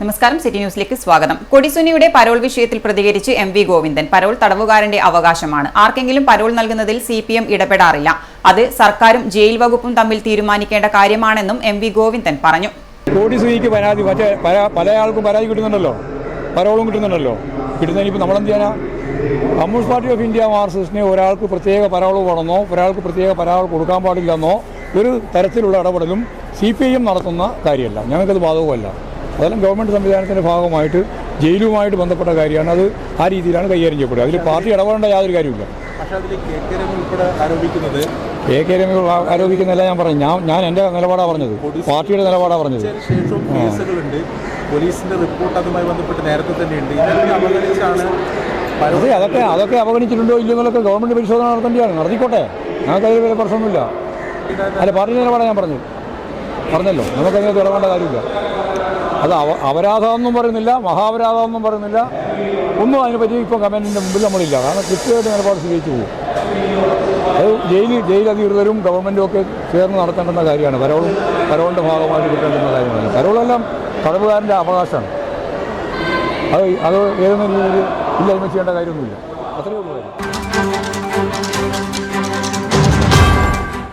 നമസ്കാരം, സിറ്റി ന്യൂസിലേക്ക് സ്വാഗതം. കൊടിസുനിയുടെ പരോൾ വിഷയത്തിൽ പ്രതികരിച്ച് എം.വി. ഗോവിന്ദൻ, പരോൾ തടവുകാരന്റെ അവകാശമാണ്. ആർക്കെങ്കിലും പരോൾ നൽകുന്നതിൽ CPM ഇടപെടാറില്ല. അത് സർക്കാരും ജയിൽ വകുപ്പും തമ്മിൽ തീരുമാനിക്കേണ്ട കാര്യമാണെന്നും എം.വി. ഗോവിന്ദൻ പറഞ്ഞു. കൊടിസുനിക്ക് പരാതി പല ആൾക്കും പരാതി കിട്ടുന്നുണ്ടല്ലോ, പരോളും കിട്ടുന്നുണ്ടല്ലോ. കിട്ടുന്നതിനിപ്പോൾ നമ്മളെന്ത് ചെയ്യാനാ? കമ്മ്യൂണിസ്റ്റ് പാർട്ടി ഓഫ് ഇന്ത്യ മാർക്സിസ്റ്റിനെ ഒരാൾക്ക് പ്രത്യേക പരോൾ വേണമെന്നോ ഒരാൾക്ക് പ്രത്യേക പരോൾ കൊടുക്കാൻ പാടില്ലെന്നോ ഒരു തരത്തിലുള്ള ഇടപെടലും CPIM നടത്തുന്ന കാര്യമല്ല. ഞങ്ങൾക്കത് ബാധകമല്ല. അതെല്ലാം ഗവൺമെൻറ് സംവിധാനത്തിൻ്റെ ഭാഗമായിട്ട് ജയിലുമായിട്ട് ബന്ധപ്പെട്ട കാര്യമാണ്. അത് ആ രീതിയിലാണ് കൈകാര്യം ചെയ്യപ്പെടുക. അതിൽ പാർട്ടി ഇടപെടേണ്ട യാതൊരു കാര്യമില്ല. പക്ഷേ അതിൽ കെ രമ ആരോപിക്കുന്നതല്ല ഞാൻ പറഞ്ഞു. ഞാൻ എൻ്റെ നിലപാടാണ് പറഞ്ഞത്, പാർട്ടിയുടെ നിലപാടാണ് പറഞ്ഞത്. കേസുകളുണ്ട്, പോലീസിന്റെ റിപ്പോർട്ട് അതുമായി ബന്ധപ്പെട്ട് നേരത്തെ തന്നെയുണ്ട്. അതൊക്കെ അവഗണിച്ചിട്ടുണ്ടോ ഇല്ലയോ എന്നൊക്കെ ഗവൺമെൻറ് പരിശോധന നടത്തേണ്ടതാണ്. നടത്തിക്കോട്ടെ, ഞങ്ങൾക്കതിൽ വലിയ പ്രശ്നമൊന്നുമില്ല. അല്ല, പാർട്ടിയുടെ നിലപാടാണ് ഞാൻ പറഞ്ഞല്ലോ. നമുക്കതിനകത്ത് ഇടപെടേണ്ട കാര്യമില്ല. അത് അപരാധമൊന്നും പറയുന്നില്ല, മഹാപരാധമൊന്നും പറയുന്നില്ല, ഒന്നും അതിനെപ്പറ്റി ഇപ്പോൾ കമൻറ്റിൻ്റെ മുമ്പിൽ നമ്മളില്ല. കാരണം കൃത്യമായിട്ട് നിലപാട് സ്വീകരിച്ചു പോകും. അത് ജയിൽ അധികൃതരും ഗവൺമെൻറ്റും ഒക്കെ ചേർന്ന് നടത്തേണ്ടുന്ന കാര്യമാണ്. പരോളിൻ്റെ ഭാഗമായിട്ട് കിട്ടേണ്ടുന്ന കാര്യമാണ്. പരോളെല്ലാം തടവുകാരൻ്റെ അവകാശമാണ്. അത് ഏതെങ്കിലും രീതിയിൽ ഇല്ലായ്മ ചെയ്യേണ്ട കാര്യമൊന്നുമില്ല. അത്രയേ ഉള്ളൂ.